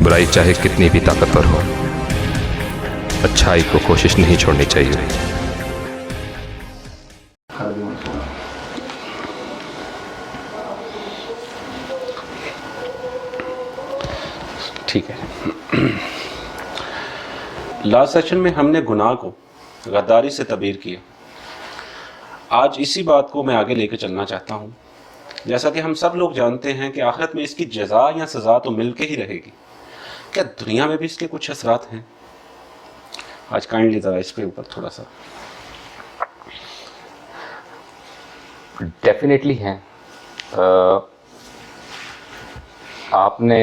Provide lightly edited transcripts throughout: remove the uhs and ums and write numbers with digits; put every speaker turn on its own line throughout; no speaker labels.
बुराई चाहे कितनी भी ताकतवर हो, अच्छाई को कोशिश नहीं छोड़नी चाहिए।
ठीक है। लास्ट सेशन में हमने गुनाह को गद्दारी से तबीर किया। आज इसी बात को मैं आगे लेकर चलना चाहता हूँ। जैसा कि हम सब लोग जानते हैं कि आखिरत में इसकी जज़ा या सज़ा तो मिल के ही रहेगी, क्या दुनिया में भी इसके कुछ असरात हैं? आज काइंडली ज़रा इस पे ऊपर थोड़ा सा।
डेफिनेटली हैं। आपने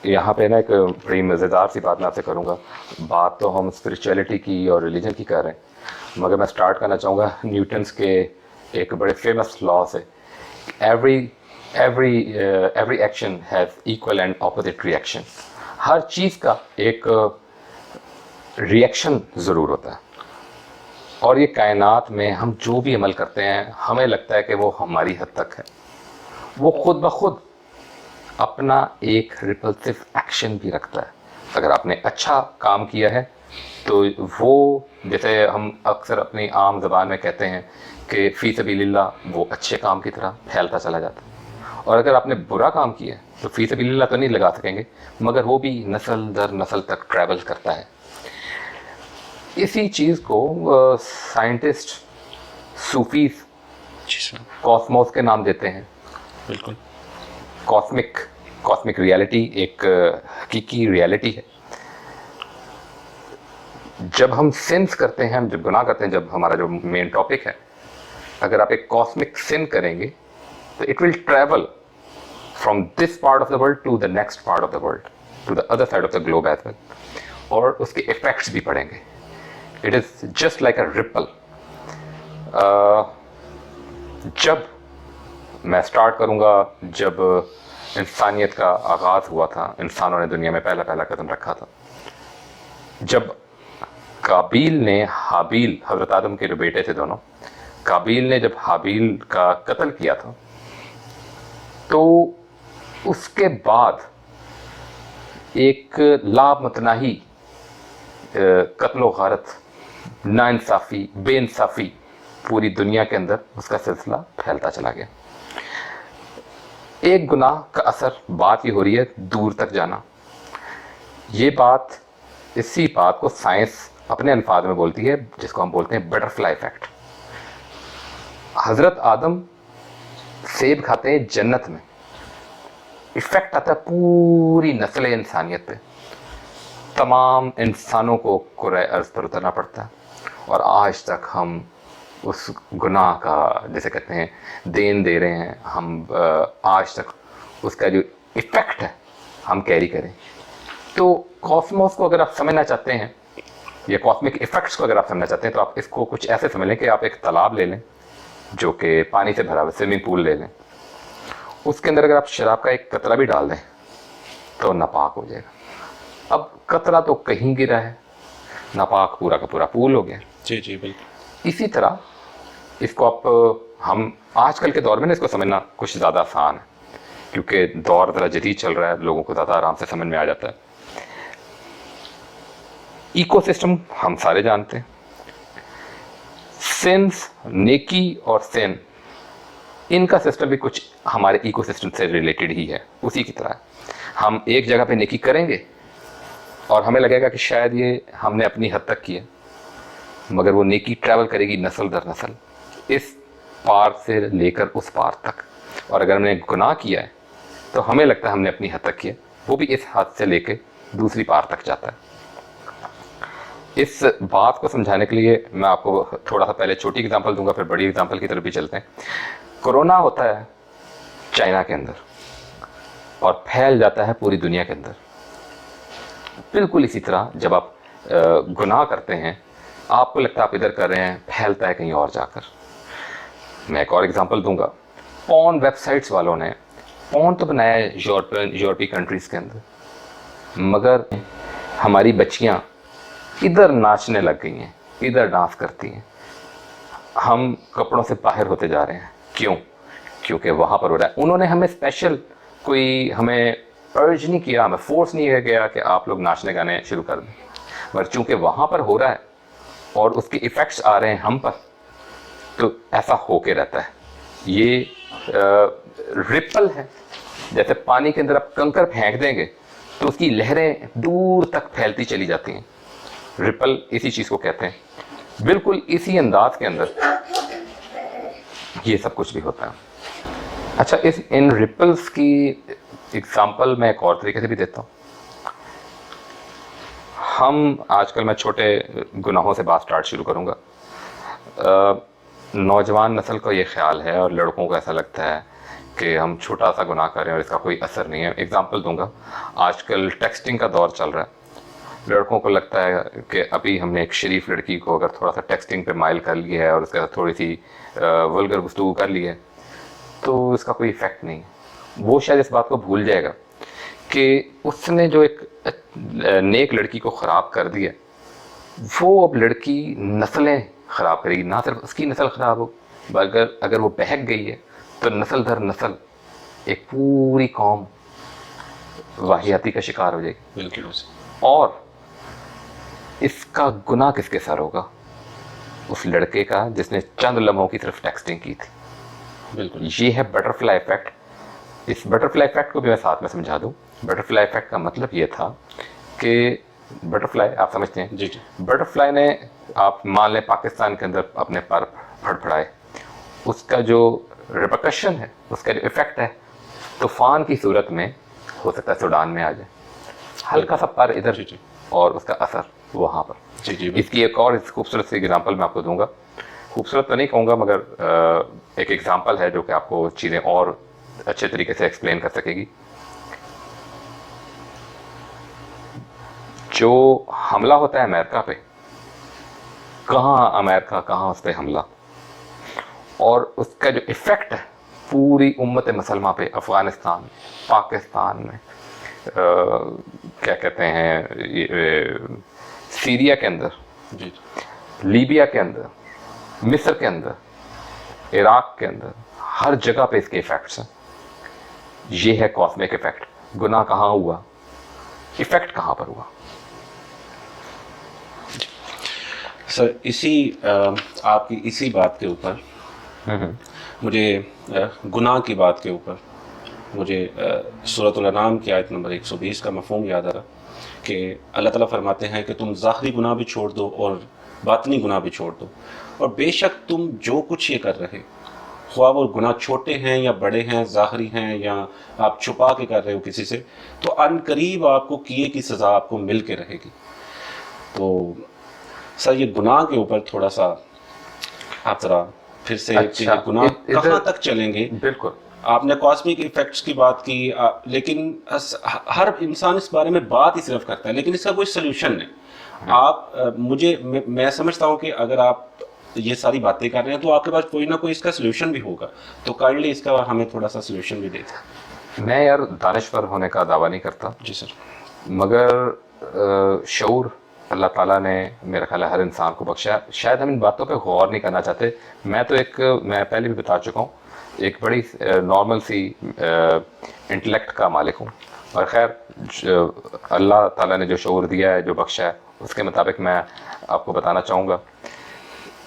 यहाँ पे ना एक बड़ी मज़ेदार सी बात मैं आपसे करूँगा। बात तो हम स्पिरिचुअलिटी की और रिलीजन की कर रहे हैं, मगर मैं स्टार्ट करना चाहूँगा न्यूटन्स के एक बड़े फेमस लॉ से। every action has equal and opposite reaction. हर चीज़ का एक रिएक्शन ज़रूर होता है, और ये कायनात में हम जो भी अमल करते हैं हमें लगता है कि वो हमारी हद तक है, वो खुद ब खुद अपना एक रिपल्सिव एक्शन भी रखता है। अगर आपने अच्छा काम किया है तो वो, जैसे हम अक्सर अपनी आम ज़बान में कहते हैं कि फ़ी सबीलिल्लाह, वो अच्छे काम की तरह फैलता चला जाता है। और अगर आपने बुरा काम किया तो फ़ी सबीलिल्लाह तो नहीं लगा सकेंगे, मगर वो भी नस्ल दर नस्ल तक ट्रैवल करता है। इसी चीज़ को साइंटिस्ट सूफीज़ कॉस्मोस के नाम देते हैं।
बिल्कुल।
कॉस्मिक रियलिटी एक हकीकी रियलिटी है। जब हम सिंस करते हैं, हम जब गुनाह करते हैं, जब हमारा जो मेन टॉपिक है, अगर आप एक कॉस्मिक सिन करेंगे तो it will travel from this part of the world to the next part of the world, to the other side of the globe as well, और उसके इफेक्ट्स भी पड़ेंगे। It is just like a ripple. जब मैं start करूँगा, जब इंसानियत का आगाज़ हुआ था, इंसानों ने दुनिया में पहला कदम रखा था, जब काबील ने हाबील, हज़रत आदम के जो बेटे थे दोनों, काबील ने जब हाबील का कत्ल किया था, तो उसके बाद एक लामतनाही कत्ल व गारत, नाइंसाफ़ी, बेइंसाफ़ी पूरी दुनिया के अंदर उसका सिलसिला फैलता चला गया। एक गुनाह का असर, बात ये हो रही है दूर तक जाना। ये बात, इसी बात को साइंस अपने अल्फाज में बोलती है, जिसको हम बोलते हैं बटरफ्लाई इफेक्ट। हज़रत आदम सेब खाते हैं जन्नत में, इफेक्ट आता है पूरी नस्ल इंसानियत पे। तमाम इंसानों को कुरे अर्ज़ पर उतरना पड़ता है, और आज तक हम उस गुनाह का, जैसे कहते हैं, देन दे रहे हैं। हम आज तक उसका जो इफ़ेक्ट है हम कैरी करें। तो कॉस्मोस को अगर आप समझना चाहते हैं, या कॉस्मिक इफ़ेक्ट्स को अगर आप समझना चाहते हैं, तो आप इसको कुछ ऐसे समझ लें कि आप एक तालाब ले लें जो कि पानी से भरा हुआ, स्विमिंग पूल ले लें। उसके अंदर अगर आप शराब का एक कतरा भी डाल दें तो नापाक हो जाएगा। अब कतरा तो कहीं गिरा है, नापाक पूरा का पूरा पूल हो गया।
जी जी बिल्कुल।
इसी तरह इसको आप, हम आजकल के दौर में ना इसको समझना कुछ ज़्यादा आसान है, क्योंकि दौर ज़रा जदीद चल रहा है, लोगों को ज़्यादा आराम से समझ में आ जाता है। इकोसिस्टम हम सारे जानते हैं। सिंस, नेकी और सिन, इनका सिस्टम भी कुछ हमारे इकोसिस्टम से रिलेटेड ही है, उसी की तरह। हम एक जगह पे नेकी करेंगे और हमें लगेगा कि शायद ये हमने अपनी हद तक किया, मगर वो नेकी ट्रैवल करेगी नस्ल दर नस्ल, इस पार से लेकर उस पार तक। और अगर हमने गुनाह किया है तो हमें लगता है हमने अपनी हद तक किया, वो भी इस हद से लेकर दूसरी पार तक जाता है। इस बात को समझाने के लिए मैं आपको थोड़ा सा पहले छोटी एग्जांपल दूंगा, फिर बड़ी एग्जांपल की तरफ भी चलते हैं। कोरोना होता है चाइना के अंदर और फैल जाता है पूरी दुनिया के अंदर। बिल्कुल इसी तरह जब आप गुनाह करते हैं, आपको लगता है आप इधर कर रहे हैं, फैलता है कहीं और जाकर। मैं एक और एग्जांपल दूंगा। पॉर्न वेबसाइट्स वालों ने पॉर्न तो बनाया है यूरोपीय कंट्रीज़ के अंदर, मगर हमारी बच्चियां इधर नाचने लग गई हैं, इधर डांस करती हैं। हम कपड़ों से बाहर होते जा रहे हैं। क्यों? क्योंकि वहाँ पर हो रहा है। उन्होंने हमें स्पेशल कोई हमें अर्ज नहीं किया, हमें फोर्स नहीं किया कि आप लोग नाचने गाने शुरू कर दें, मगर चूंकि वहाँ पर हो रहा है और उसके इफ़ेक्ट्स आ रहे हैं हम पर, तो ऐसा होके रहता है। ये रिपल है, जैसे पानी के अंदर आप कंकर फेंक देंगे तो उसकी लहरें दूर तक फैलती चली जाती हैं, रिपल इसी चीज़ को कहते हैं। बिल्कुल इसी अंदाज के अंदर ये सब कुछ भी होता है। अच्छा, इन रिपल्स की एग्जांपल मैं एक और तरीके से भी देता हूँ। हम आजकल, मैं छोटे गुनाहों से बात स्टार्ट शुरू करूँगा। नौजवान नस्ल को ये ख्याल है और लड़कों को ऐसा लगता है कि हम छोटा सा गुनाह कर रहे हैं और इसका कोई असर नहीं है। एग्जांपल दूंगा, आजकल टेक्सटिंग का दौर चल रहा है। लड़कों को लगता है कि अभी हमने एक शरीफ लड़की को अगर थोड़ा सा टेक्सटिंग पे माइल कर लिया है और उसके साथ थोड़ी सी वल्गर गुफ्तगू कर ली है तो इसका कोई इफ़ेक्ट नहीं है। वो शायद इस बात को भूल जाएगा कि उसने जो एक नेक लड़की को ख़राब कर दिया, वो अब लड़की नस्लें ख़राब करेगी। ना सिर्फ उसकी नस्ल ख़राब हो, अगर वो बहक गई है तो नस्ल दर नस्ल एक पूरी कौम वाहियाती का शिकार हो जाएगी।
बिल्कुल।
और इसका गुनाह किसके सर होगा? उस लड़के का जिसने चंद लम्हों की सिर्फ टेक्सटिंग की थी।
बिल्कुल।
ये है बटरफ्लाई इफेक्ट। इस बटरफ्लाई इफेक्ट को भी मैं साथ में समझा दूं। बटरफ्लाई इफेक्ट का मतलब ये था कि बटरफ्लाई, आप समझते हैं
जी जी।
बटरफ्लाई ने, आप मान लें पाकिस्तान के अंदर अपने पर फड़फड़ाए, उसका जो रिपरकशन है, उसका जो इफेक्ट है, तूफान की सूरत में हो सकता है सूडान में आ जाए, हल्का सा पर इधर
जी जी।
और उसका असर वहाँ पर।
जी जी।
इसकी एक और खूबसूरत सी एग्जांपल मैं आपको दूंगा। खूबसूरत तो नहीं कहूँगा, मगर एक एग्जांपल है जो कि आपको चीज़ें और अच्छे तरीके से एक्सप्लेन कर सकेगी। जो हमला होता है अमेरिका पे, कहाँ अमेरिका, कहाँ उस पर हमला, और उसका जो इफ़ेक्ट है पूरी उम्मत मुसलमान पे, अफ़गानिस्तान, पाकिस्तान में, क्या कहते हैं, सीरिया के अंदर,
जी।
लीबिया के अंदर, मिस्र के अंदर, इराक के अंदर, हर जगह पे इसके इफ़ेक्ट्स हैं। ये है कॉस्मिक इफ़ेक्ट। गुनाह कहाँ हुआ, इफ़ेक्ट कहाँ पर हुआ?
सर, आपकी इसी बात के ऊपर मुझे गुनाह की बात के ऊपर मुझे सूरत अल-अनाम की आयत नंबर 120 का मफ़हूम याद आ रहा कि अल्लाह ताला फरमाते हैं कि तुम ज़ाहिरी गुनाह भी छोड़ दो और बातनी गुनाह भी छोड़ दो, और बेशक तुम जो कुछ ये कर रहे, ख्वाह वो गुनाह छोटे हैं या बड़े हैं, ज़ाहिरी हैं या आप छुपा के कर रहे हो किसी से, तो अनकरीब आपको किए की सज़ा आपको मिल के रहेगी। तो सर, ये गुनाह के ऊपर थोड़ा सा आप ज़रा फिर से,
अच्छा,
गुनाह कहाँ तक चलेंगे?
बिल्कुल, आपने
आपने कॉस्मिक इफेक्ट्स की बात की, लेकिन हर इंसान इस बारे में बात ही सिर्फ करता है, लेकिन इसका कोई सोल्यूशन नहीं। मैं समझता हूँ कि अगर आप ये सारी बातें कर रहे हैं तो आपके पास कोई ना कोई इसका सोल्यूशन भी होगा, तो काइंडली इसका हमें थोड़ा सा सोल्यूशन भी दे दें।
मैं यार दानिश्वर होने का दावा नहीं करता
जी सर,
मगर शऊर अल्लाह ताला ने मेरा ख्याल है हर इंसान को बख्शा। शायद हम इन बातों पे गौर नहीं करना चाहते। मैं पहले भी बता चुका हूँ, एक बड़ी नॉर्मल सी इंटेलेक्ट का मालिक हूँ, और खैर अल्लाह ताला ने जो शऊर दिया है, जो बख्शा है, उसके मुताबिक मैं आपको बताना चाहूँगा।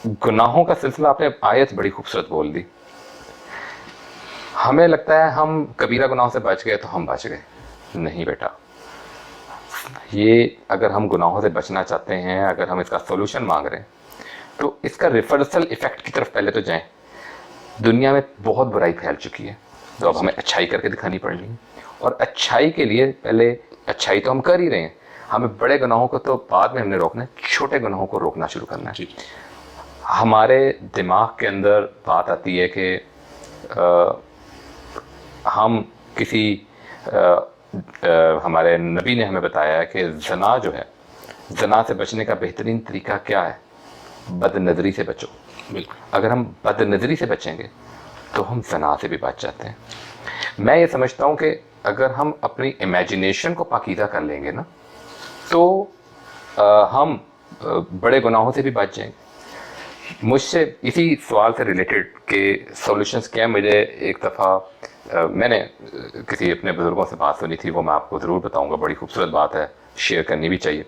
गुनाहों का सिलसिला, आपने आयत बड़ी खूबसूरत बोल दी। हमें लगता है हम कबीरा गुनाहों से बच गए तो हम बच गए। नहीं बेटा, ये अगर हम गुनाहों से बचना चाहते हैं, अगर हम इसका सोल्यूशन मांग रहे हैं, तो इसका रिवर्सल इफेक्ट की तरफ पहले तो जाएं। दुनिया में बहुत बुराई फैल चुकी है, तो अब हमें अच्छाई करके दिखानी पड़नी है, और अच्छाई के लिए पहले अच्छाई तो हम कर ही रहे हैं, हमें बड़े गुनाहों को तो बाद में हमने रोकना है, छोटे गुनाहों को रोकना शुरू करना है। हमारे दिमाग के अंदर बात आती है कि हम किसी हमारे नबी ने हमें बताया है कि जना जो है, जना से बचने का बेहतरीन तरीका क्या है? बदनज़री से बचो।
बिल्कुल।
अगर हम बदनज़री से बचेंगे तो हम जना से भी बच जाते हैं। मैं ये समझता हूँ कि अगर हम अपनी इमेजिनेशन को पाकीज़ा कर लेंगे ना, तो हम बड़े गुनाहों से भी बच जाएंगे। मुझसे इसी सवाल से रिलेटेड के सॉल्यूशंस क्या, मुझे एक दफ़ा میں نے کسی اپنے بزرگوں سے بات سنی تھی، وہ میں آپ کو ضرور بتاؤں گا، بڑی خوبصورت بات ہے، شیئر کرنی بھی چاہیے.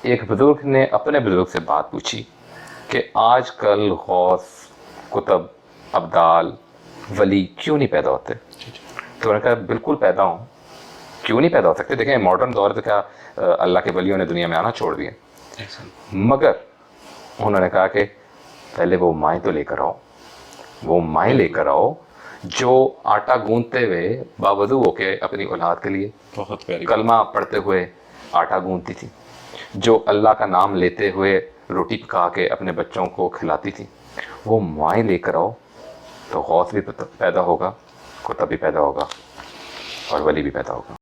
ایک بزرگ نے اپنے بزرگ سے بات پوچھی کہ آج کل غوث، کتب، ابدال، ولی کیوں نہیں پیدا ہوتے؟ تو انہوں نے کہا بالکل پیدا ہوں، کیوں نہیں پیدا ہو سکتے؟ دیکھیں ماڈرن دور سے کیا اللہ کے ولیوں نے دنیا میں آنا چھوڑ دیا، مگر انہوں نے کہا کہ پہلے وہ مائیں تو لے کر آؤ، وہ مائیں لے کر آؤ جو آٹا گوندتے ہوئے باوضو ہو کے اپنی اولاد کے لیے
بہت پیاری
کلمہ پڑھتے ہوئے آٹا گوندتی تھی، جو اللہ کا نام لیتے ہوئے روٹی پکا کے اپنے بچوں کو کھلاتی تھی. وہ مائیں لے کر آؤ تو غوث بھی پیدا ہوگا، کتب بھی پیدا ہوگا، اور ولی بھی پیدا ہوگا.